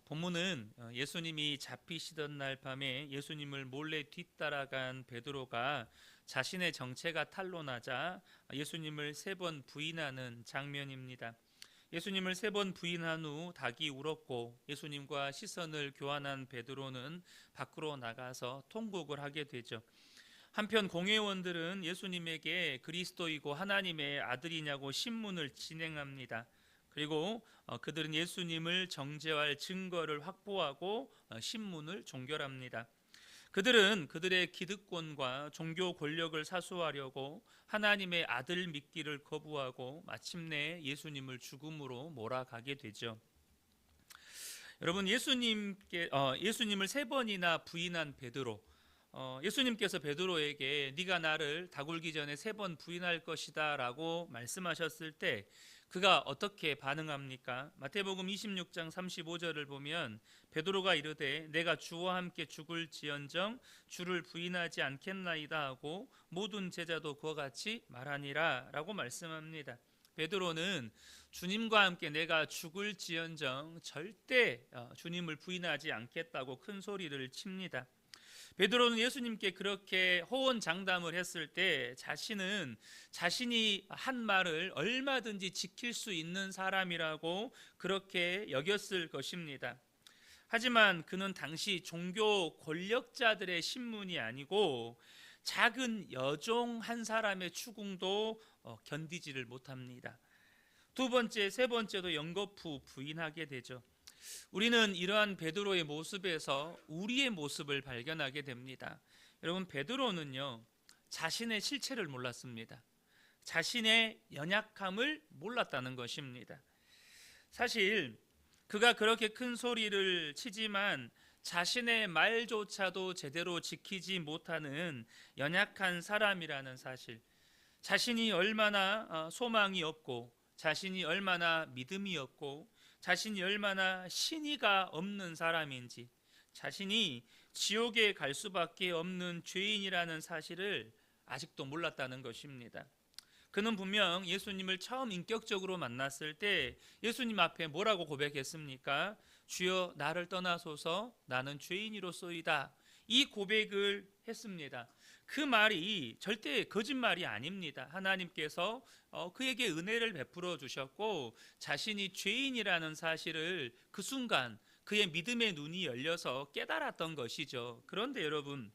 본문은 예수님이 잡히시던 날 밤에 예수님을 몰래 뒤따라간 베드로가 자신의 정체가 탄로나자 예수님을 3번 부인하는 장면입니다. 예수님을 3번 부인한 후 닭이 울었고 예수님과 시선을 교환한 베드로는 밖으로 나가서 통곡을 하게 되죠. 한편 공회원들은 예수님에게 그리스도이고 하나님의 아들이냐고 신문을 진행합니다. 그리고 그들은 예수님을 정죄할 증거를 확보하고 신문을 종결합니다. 그들은 그들의 기득권과 종교 권력을 사수하려고 하나님의 아들 믿기를 거부하고 마침내 예수님을 죽음으로 몰아가게 되죠. 여러분, 예수님을 3번이나 부인한 베드로, 예수님께서 베드로에게 네가 나를 다굴기 전에 3번 부인할 것이다 라고 말씀하셨을 때 그가 어떻게 반응합니까? 마태복음 26장 35절을 보면 베드로가 이르되 내가 주와 함께 죽을지언정 주를 부인하지 않겠나이다 하고 모든 제자도 그와 같이 말하니라 라고 말씀합니다. 베드로는 주님과 함께 내가 죽을지언정 절대 주님을 부인하지 않겠다고 큰 소리를 칩니다. 베드로는 예수님께 그렇게 호언장담을 했을 때 자신은 자신이 한 말을 얼마든지 지킬 수 있는 사람이라고 그렇게 여겼을 것입니다. 하지만 그는 당시 종교 권력자들의 신문이 아니고 작은 여종 한 사람의 추궁도 견디지를 못합니다. 2번째, 3번째도 연거푸 부인하게 되죠. 우리는 이러한 베드로의 모습에서 우리의 모습을 발견하게 됩니다. 여러분, 베드로는요 자신의 실체를 몰랐습니다. 자신의 연약함을 몰랐다는 것입니다. 사실 그가 그렇게 큰 소리를 치지만 자신의 말조차도 제대로 지키지 못하는 연약한 사람이라는 사실, 자신이 얼마나 소망이 없고 자신이 얼마나 믿음이 없고 자신이 얼마나 신의가 없는 사람인지, 자신이 지옥에 갈 수밖에 없는 죄인이라는 사실을 아직도 몰랐다는 것입니다. 그는 분명 예수님을 처음 인격적으로 만났을 때 예수님 앞에 뭐라고 고백했습니까? 주여 나를 떠나소서 나는 죄인이로소이다. 이 고백을 했습니다. 그 말이 절대 거짓말이 아닙니다. 하나님께서 그에게 은혜를 베풀어 주셨고 자신이 죄인이라는 사실을 그 순간 그의 믿음의 눈이 열려서 깨달았던 것이죠. 그런데 여러분,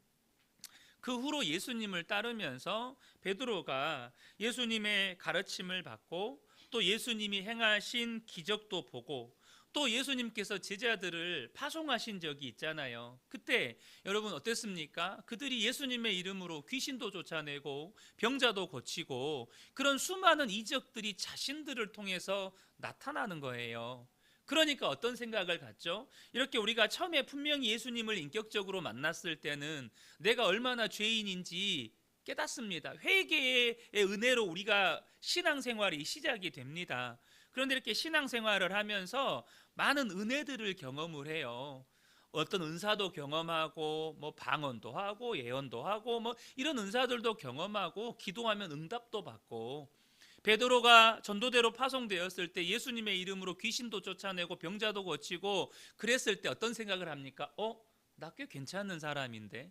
그 후로 예수님을 따르면서 베드로가 예수님의 가르침을 받고 또 예수님이 행하신 기적도 보고 또 예수님께서 제자들을 파송하신 적이 있잖아요. 그때 여러분 어땠습니까? 그들이 예수님의 이름으로 귀신도 쫓아내고 병자도 고치고 그런 수많은 이적들이 자신들을 통해서 나타나는 거예요. 그러니까 어떤 생각을 갖죠? 이렇게 우리가 처음에 분명히 예수님을 인격적으로 만났을 때는 내가 얼마나 죄인인지 깨닫습니다. 회개의 은혜로 우리가 신앙생활이 시작이 됩니다. 그런데 이렇게 신앙생활을 하면서 많은 은혜들을 경험을 해요. 어떤 은사도 경험하고 뭐 방언도 하고 예언도 하고 뭐 이런 은사들도 경험하고 기도하면 응답도 받고, 베드로가 전도대로 파송되었을 때 예수님의 이름으로 귀신도 쫓아내고 병자도 고치고 그랬을 때 어떤 생각을 합니까? 나 꽤 괜찮은 사람인데,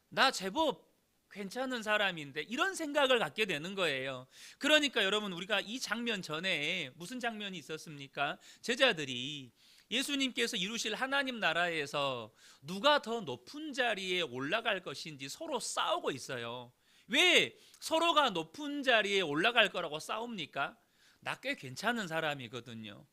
나 제법 괜찮은 사람인데, 이런 생각을 갖게 되는 거예요. 그러니까 여러분, 우리가 이 장면 전에 무슨 장면이 있었습니까? 제자들이 예수님께서 이루실 하나님 나라에서 누가 더 높은 자리에 올라갈 것인지 서로 싸우고 있어요. 왜 서로가 높은 자리에 올라갈 거라고 싸웁니까? 나 꽤 괜찮은 사람이거든요.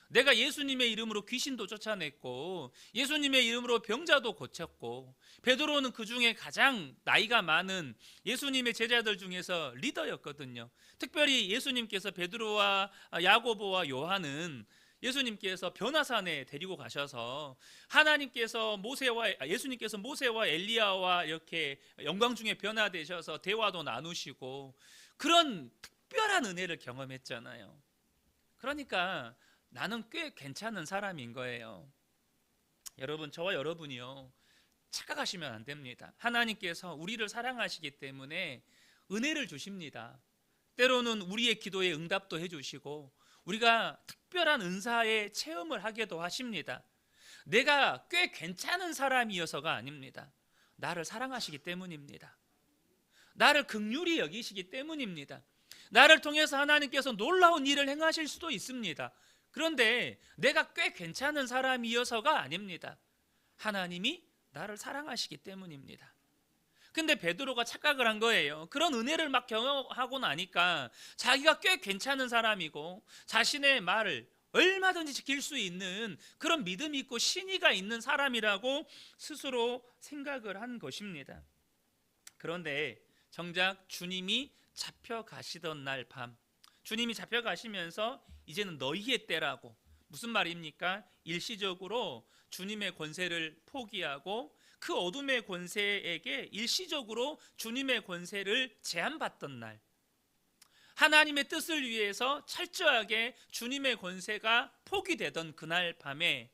내가 예수님의 이름으로 귀신도 쫓아냈고 예수님의 이름으로 병자도 고쳤고, 베드로는 그 중에 가장 나이가 많은 예수님의 제자들 중에서 리더였거든요. 특별히 예수님께서 베드로와 야고보와 요한은 예수님께서 변화산에 데리고 가셔서 예수님께서 모세와 엘리야와 이렇게 영광 중에 변화되셔서 대화도 나누시고 그런 특별한 은혜를 경험했잖아요. 그러니까 나는 꽤 괜찮은 사람인 거예요. 여러분, 저와 여러분이요, 착각하시면 안 됩니다. 하나님께서 우리를 사랑하시기 때문에 은혜를 주십니다. 때로는 우리의 기도에 응답도 해주시고 우리가 특별한 은사의 체험을 하게도 하십니다. 내가 꽤 괜찮은 사람이어서가 아닙니다. 나를 사랑하시기 때문입니다. 나를 긍휼히 여기시기 때문입니다. 나를 통해서 하나님께서 놀라운 일을 행하실 수도 있습니다. 그런데 내가 꽤 괜찮은 사람이어서가 아닙니다. 하나님이 나를 사랑하시기 때문입니다. 근데 베드로가 착각을 한 거예요. 그런 은혜를 막 경험하고 나니까 자기가 꽤 괜찮은 사람이고 자신의 말을 얼마든지 지킬 수 있는 그런 믿음이 있고 신의가 있는 사람이라고 스스로 생각을 한 것입니다. 그런데 정작 주님이 잡혀가시던 날 밤, 주님이 잡혀가시면서 이제는 너희의 때라고, 무슨 말입니까? 일시적으로 주님의 권세를 포기하고 그 어둠의 권세에게 일시적으로 주님의 권세를 제한받던 날, 하나님의 뜻을 위해서 철저하게 주님의 권세가 포기되던 그날 밤에,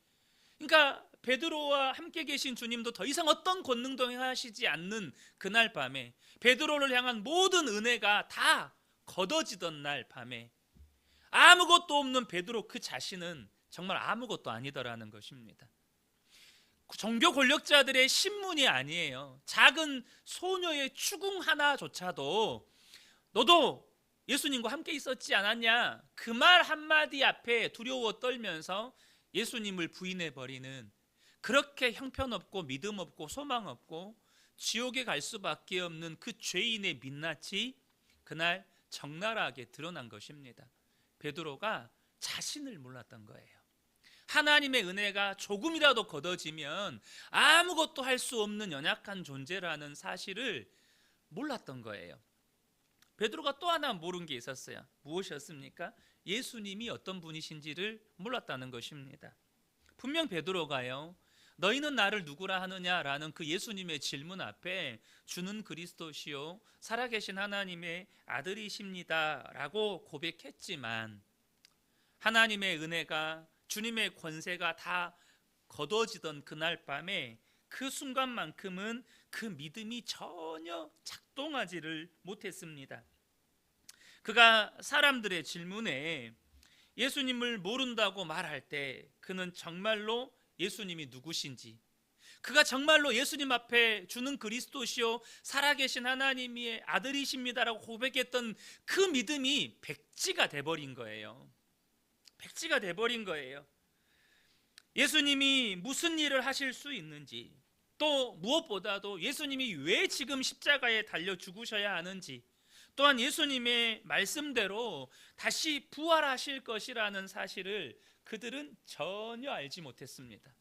그러니까 베드로와 함께 계신 주님도 더 이상 어떤 권능도 행하시지 않는 그날 밤에, 베드로를 향한 모든 은혜가 다 걷어지던 날 밤에 아무것도 없는 베드로 그 자신은 정말 아무것도 아니더라는 것입니다. 종교 권력자들의 신문이 아니에요. 작은 소녀의 추궁 하나조차도 너도 예수님과 함께 있었지 않았냐, 그 말 한마디 앞에 두려워 떨면서 예수님을 부인해버리는, 그렇게 형편없고 믿음 없고 소망 없고 지옥에 갈 수밖에 없는 그 죄인의 민낯이 그날 적나라하게 드러난 것입니다. 베드로가 자신을 몰랐던 거예요. 하나님의 은혜가 조금이라도 걷어지면 아무것도 할 수 없는 연약한 존재라는 사실을 몰랐던 거예요. 베드로가 또 하나 모른 게 있었어요. 무엇이었습니까? 예수님이 어떤 분이신지를 몰랐다는 것입니다. 분명 베드로가요, 너희는 나를 누구라 하느냐라는 그 예수님의 질문 앞에 주는 그리스도시요 살아계신 하나님의 아들이십니다 라고 고백했지만, 하나님의 은혜가, 주님의 권세가 다 거둬지던 그날 밤에 그 순간만큼은 그 믿음이 전혀 작동하지를 못했습니다. 그가 사람들의 질문에 예수님을 모른다고 말할 때 그는 정말로 예수님이 누구신지, 그가 정말로 예수님 앞에 주는 그리스도시요 살아계신 하나님의 아들이십니다라고 고백했던 그 믿음이 백지가 돼버린 거예요. 백지가 돼버린 거예요. 예수님이 무슨 일을 하실 수 있는지, 또 무엇보다도 예수님이 왜 지금 십자가에 달려 죽으셔야 하는지, 또한 예수님의 말씀대로 다시 부활하실 것이라는 사실을 그들은 전혀 알지 못했습니다.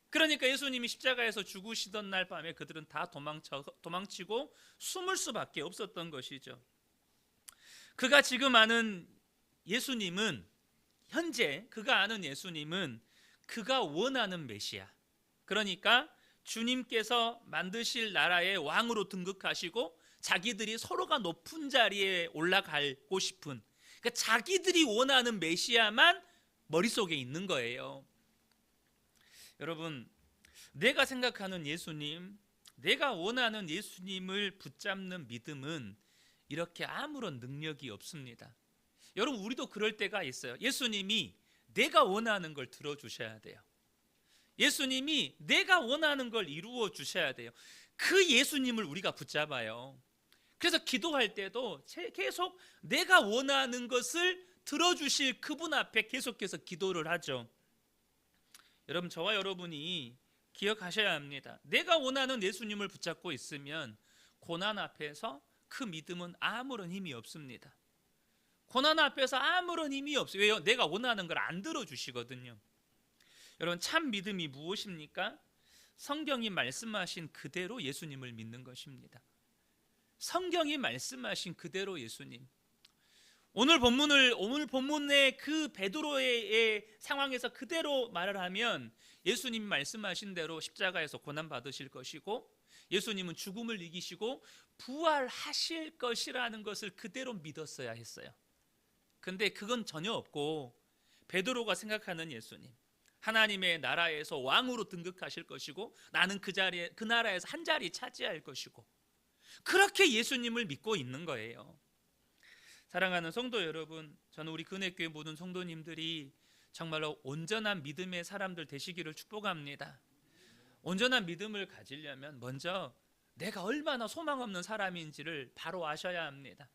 그러니까 예수님이 십자가에서 죽으시던 날 밤에 그들은 다 도망치고 숨을 수밖에 없었던 것이죠. 그가 지금 아는 예수님은, 현재 그가 아는 예수님은 그가 원하는 메시아, 그러니까 주님께서 만드실 나라의 왕으로 등극하시고 자기들이 서로가 높은 자리에 올라가고 싶은, 그러니까 자기들이 원하는 메시아만 머릿속에 있는 거예요. 여러분, 내가 생각하는 예수님, 내가 원하는 예수님을 붙잡는 믿음은 이렇게 아무런 능력이 없습니다. 여러분, 우리도 그럴 때가 있어요. 예수님이 내가 원하는 걸 들어주셔야 돼요. 예수님이 내가 원하는 걸 이루어 주셔야 돼요. 그 예수님을 우리가 붙잡아요. 그래서 기도할 때도 계속 내가 원하는 것을 들어주실 그분 앞에 계속해서 기도를 하죠. 여러분, 저와 여러분이 기억하셔야 합니다. 내가 원하는 예수님을 붙잡고 있으면 고난 앞에서 그 믿음은 아무런 힘이 없습니다. 고난 앞에서 아무런 힘이 없어요. 왜요? 내가 원하는 걸 안 들어주시거든요. 여러분, 참 믿음이 무엇입니까? 성경이 말씀하신 그대로 예수님을 믿는 것입니다. 성경이 말씀하신 그대로 예수님. 오늘 본문의 그 베드로의 상황에서 그대로 말을 하면 예수님이 말씀하신 대로 십자가에서 고난 받으실 것이고, 예수님은 죽음을 이기시고 부활하실 것이라는 것을 그대로 믿었어야 했어요. 근데 그건 전혀 없고, 베드로가 생각하는 예수님, 하나님의 나라에서 왕으로 등극하실 것이고 나는 그 나라에서 한 자리 차지할 것이고, 그렇게 예수님을 믿고 있는 거예요. 사랑하는 성도 여러분, 저는 우리 근혜교회 모든 성도님들이 정말로 온전한 믿음의 사람들 되시기를 축복합니다. 온전한 믿음을 가지려면 먼저 내가 얼마나 소망 없는 사람인지를 바로 아셔야 합니다.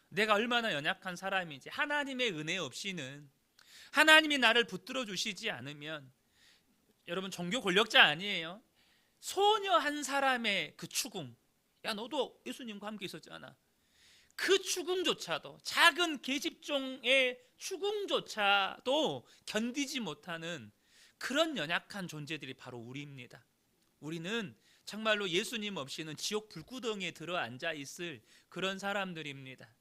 내가 얼마나 연약한 사람인지, 하나님의 은혜 없이는, 하나님이 나를 붙들어 주시지 않으면, 여러분 종교 권력자 아니에요. 소녀 한 사람의 그 추궁, 야 너도 예수님과 함께 있었잖아, 그 추궁조차도, 작은 계집종의 추궁조차도 견디지 못하는 그런 연약한 존재들이 바로 우리입니다. 우리는 정말로 예수님 없이는 지옥 불구덩이에 들어 앉아 있을 그런 사람들입니다.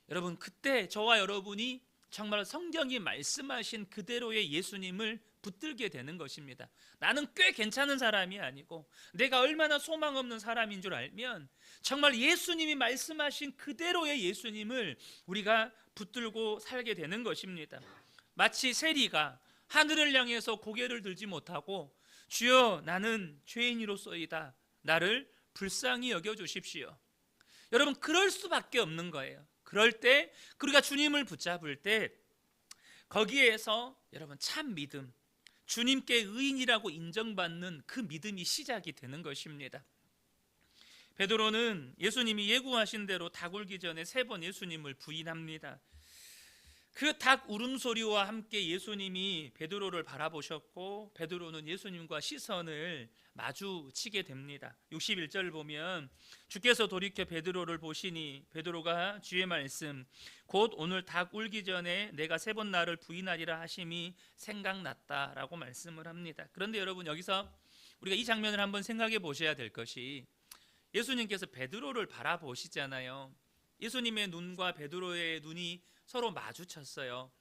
여러분, 그때 저와 여러분이 정말 성경이 말씀하신 그대로의 예수님을 붙들게 되는 것입니다. 나는 꽤 괜찮은 사람이 아니고 내가 얼마나 소망 없는 사람인 줄 알면 정말 예수님이 말씀하신 그대로의 예수님을 우리가 붙들고 살게 되는 것입니다. 마치 세리가 하늘을 향해서 고개를 들지 못하고 주여 나는 죄인이로소이다, 나를 불쌍히 여겨주십시오. 여러분, 그럴 수밖에 없는 거예요. 그럴 때 우리가 주님을 붙잡을 때 거기에서 여러분 참 믿음, 주님께 의인이라고 인정받는 그 믿음이 시작이 되는 것입니다. 베드로는 예수님이 예고하신 대로 닭 울기 전에 3번 예수님을 부인합니다. 그 닭 울음소리와 함께 예수님이 베드로를 바라보셨고 베드로는 예수님과 시선을 마주치게 됩니다. 61절 보면 주께서 돌이켜 베드로를 보시니 베드로가 주의 말씀 곧 오늘 닭 울기 전에 내가 3번 나를 부인하리라 하심이 생각났다라고 말씀을 합니다. 그런데 여러분, 여기서 우리가 이 장면을 한번 생각해 보셔야 될 것이, 예수님께서 베드로를 바라보시잖아요. 예수님의 눈과 베드로의 눈이 서로 마주쳤어요.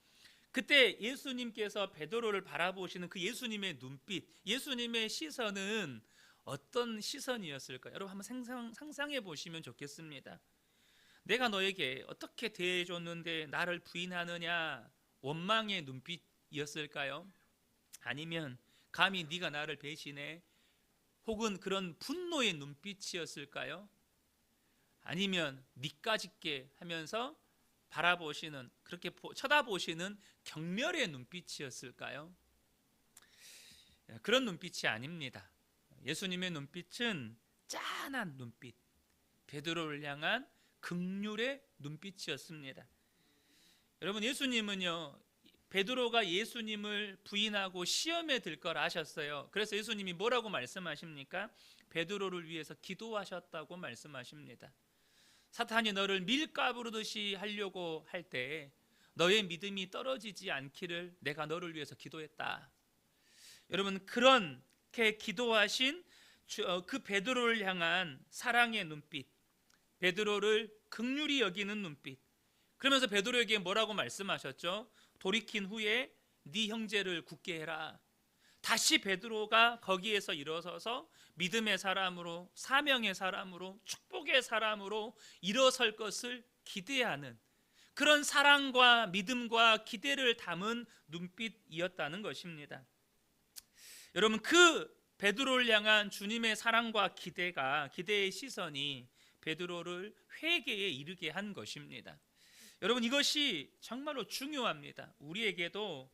그때 예수님께서 베드로를 바라보시는 그 예수님의 눈빛, 예수님의 시선은 어떤 시선이었을까요? 여러분 한번 상상해 보시면 좋겠습니다. 내가 너에게 어떻게 대해줬는데 나를 부인하느냐, 원망의 눈빛이었을까요? 아니면 감히 네가 나를 배신해? 혹은 그런 분노의 눈빛이었을까요? 아니면 니까짓게 하면서 바라보시는, 그렇게 쳐다보시는 경멸의 눈빛이었을까요? 그런 눈빛이 아닙니다. 예수님의 눈빛은 짠한 눈빛, 베드로를 향한 긍휼의 눈빛이었습니다. 여러분, 예수님은요, 베드로가 예수님을 부인하고 시험에 들 걸 아셨어요. 그래서 예수님이 뭐라고 말씀하십니까? 베드로를 위해서 기도하셨다고 말씀하십니다. 사탄이 너를 밀가부르듯이 하려고 할 때 너의 믿음이 떨어지지 않기를 내가 너를 위해서 기도했다. 여러분, 그렇게 기도하신 그 베드로를 향한 사랑의 눈빛, 베드로를 긍휼히 여기는 눈빛, 그러면서 베드로에게 뭐라고 말씀하셨죠? 돌이킨 후에 네 형제를 굳게 해라. 다시 베드로가 거기에서 일어서서 믿음의 사람으로, 사명의 사람으로, 축복의 사람으로 일어설 것을 기대하는 그런 사랑과 믿음과 기대를 담은 눈빛이었다는 것입니다. 여러분, 그 베드로를 향한 주님의 사랑과 기대의 시선이 베드로를 회개에 이르게 한 것입니다. 여러분, 이것이 정말로 중요합니다. 우리에게도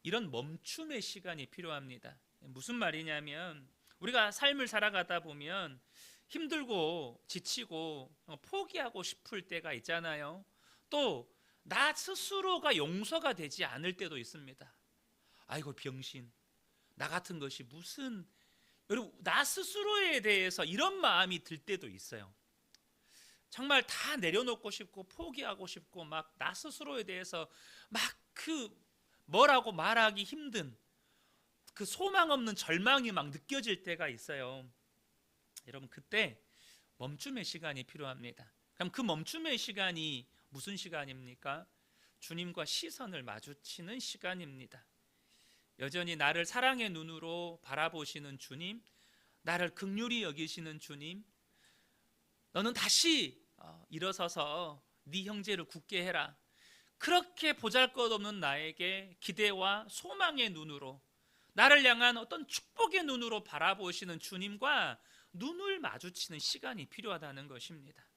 이런 멈춤의 시간이 필요합니다. 무슨 말이냐면, 우리가 삶을 살아가다 보면 힘들고 지치고 포기하고 싶을 때가 있잖아요. 또 나 스스로가 용서가 되지 않을 때도 있습니다. 아이고 병신, 나 같은 것이 무슨, 여러분 나 스스로에 대해서 이런 마음이 들 때도 있어요. 정말 다 내려놓고 싶고 포기하고 싶고 막 나 스스로에 대해서 막 그 뭐라고 말하기 힘든 그 소망 없는 절망이 막 느껴질 때가 있어요. 여러분, 그때 멈춤의 시간이 필요합니다. 그럼 그 멈춤의 시간이 무슨 시간입니까? 주님과 시선을 마주치는 시간입니다. 여전히 나를 사랑의 눈으로 바라보시는 주님, 나를 긍휼히 여기시는 주님, 너는 다시 일어서서 네 형제를 굳게 해라. 그렇게 보잘것없는 나에게 기대와 소망의 눈으로, 나를 향한 어떤 축복의 눈으로 바라보시는 주님과 눈을 마주치는 시간이 필요하다는 것입니다.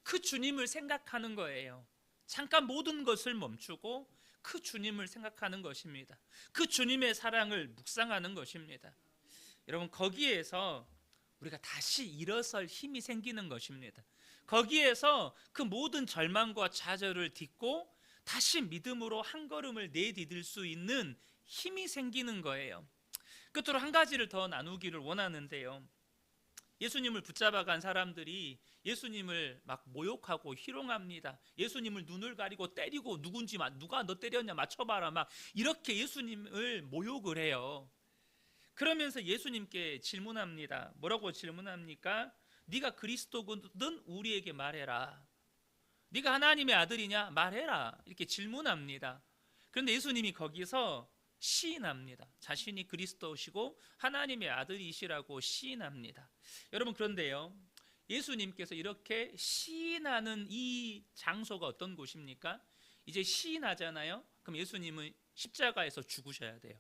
그 주님을 생각하는 거예요. 잠깐 모든 것을 멈추고 그 주님을 생각하는 것입니다. 그 주님의 사랑을 묵상하는 것입니다. 여러분, 거기에서 우리가 다시 일어설 힘이 생기는 것입니다. 거기에서 그 모든 절망과 좌절을 딛고 다시 믿음으로 한 걸음을 내디딜 수 있는 힘이 생기는 거예요. 끝으로 한 가지를 더 나누기를 원하는데요. 예수님을 붙잡아간 사람들이 예수님을 막 모욕하고 희롱합니다. 예수님을 눈을 가리고 때리고 누군지 누가 너 때렸냐 맞춰봐라 막 이렇게 예수님을 모욕을 해요. 그러면서 예수님께 질문합니다. 뭐라고 질문합니까? 네가 그리스도거든 우리에게 말해라. 네가 하나님의 아들이냐 말해라. 이렇게 질문합니다. 그런데 예수님이 거기서 시인합니다. 자신이 그리스도시고 하나님의 아들이시라고 시인합니다. 여러분, 그런데요, 예수님께서 이렇게 시인하는 이 장소가 어떤 곳입니까? 이제 시인하잖아요. 그럼 예수님은 십자가에서 죽으셔야 돼요.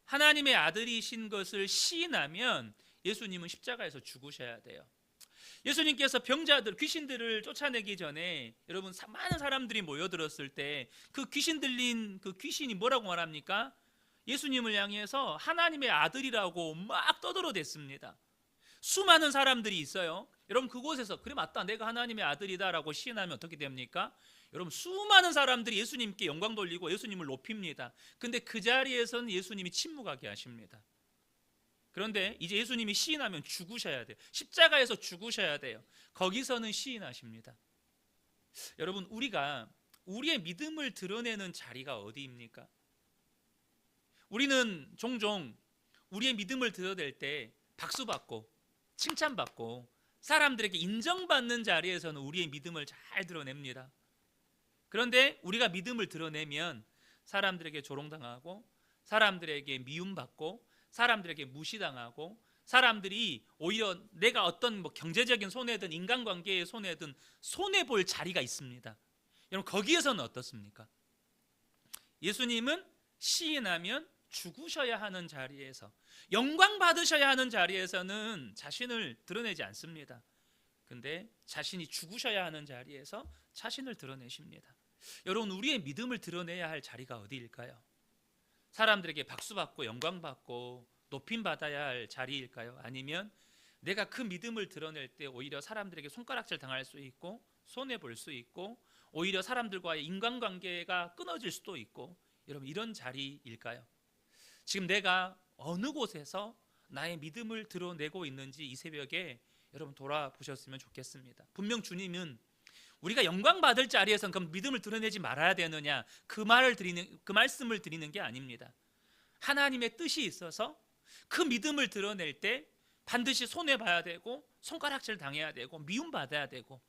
하나님의 아들이신 것을 시인하면 예수님은 십자가에서 죽으셔야 돼요. 예수님께서 병자들, 귀신들을 쫓아내기 전에 여러분 많은 사람들이 모여들었을 때 그 귀신 들린 그 귀신이 뭐라고 말합니까? 예수님을 향해서 하나님의 아들이라고 막 떠들어댔습니다. 수많은 사람들이 있어요. 여러분, 그곳에서 그래 맞다 내가 하나님의 아들이다라고 시인하면 어떻게 됩니까? 여러분, 수많은 사람들이 예수님께 영광 돌리고 예수님을 높입니다. 근데 그 자리에서는 예수님이 침묵하게 하십니다. 그런데 이제 예수님이 시인하면 죽으셔야 돼요. 십자가에서 죽으셔야 돼요. 거기서는 시인하십니다. 여러분, 우리가 우리의 믿음을 드러내는 자리가 어디입니까? 우리는 종종 우리의 믿음을 드러낼 때 박수받고 칭찬받고 사람들에게 인정받는 자리에서는 우리의 믿음을 잘 드러냅니다. 그런데 우리가 믿음을 드러내면 사람들에게 조롱당하고 사람들에게 미움받고 사람들에게 무시당하고 사람들이 오히려 내가 어떤 경제적인 손해든 인간관계의 손해든 손해볼 자리가 있습니다. 여러분, 거기에서는 어떻습니까? 예수님은 시인하면 죽으셔야 하는 자리에서, 영광 받으셔야 하는 자리에서는 자신을 드러내지 않습니다. 근데 자신이 죽으셔야 하는 자리에서 자신을 드러내십니다. 여러분, 우리의 믿음을 드러내야 할 자리가 어디일까요? 사람들에게 박수받고 영광받고 높임받아야 할 자리일까요? 아니면 내가 그 믿음을 드러낼 때 오히려 사람들에게 손가락질 당할 수 있고 손해볼 수 있고 오히려 사람들과의 인간관계가 끊어질 수도 있고, 여러분, 이런 자리일까요? 지금 내가 어느 곳에서 나의 믿음을 드러내고 있는지 이 새벽에 여러분 돌아보셨으면 좋겠습니다. 분명 주님은 우리가 영광 받을 자리에서는 그럼 믿음을 드러내지 말아야 되느냐 그 말씀을 드리는 게 아닙니다. 하나님의 뜻이 있어서 그 믿음을 드러낼 때 반드시 손해봐야 되고 손가락질 당해야 되고 미움받아야 되고,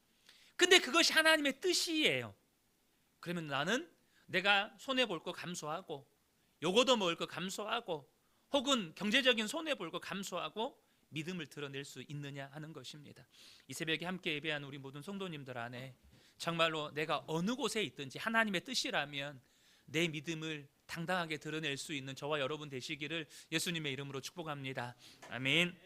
근데 그것이 하나님의 뜻이에요. 그러면 나는 내가 손해볼 거 감수하고 요거도 먹을 거 감수하고 혹은 경제적인 손해볼 거 감수하고 믿음을 드러낼 수 있느냐 하는 것입니다. 이 새벽에 함께 예배한 우리 모든 성도님들 안에 정말로 내가 어느 곳에 있든지 하나님의 뜻이라면 내 믿음을 당당하게 드러낼 수 있는 저와 여러분 되시기를 예수님의 이름으로 축복합니다. 아멘.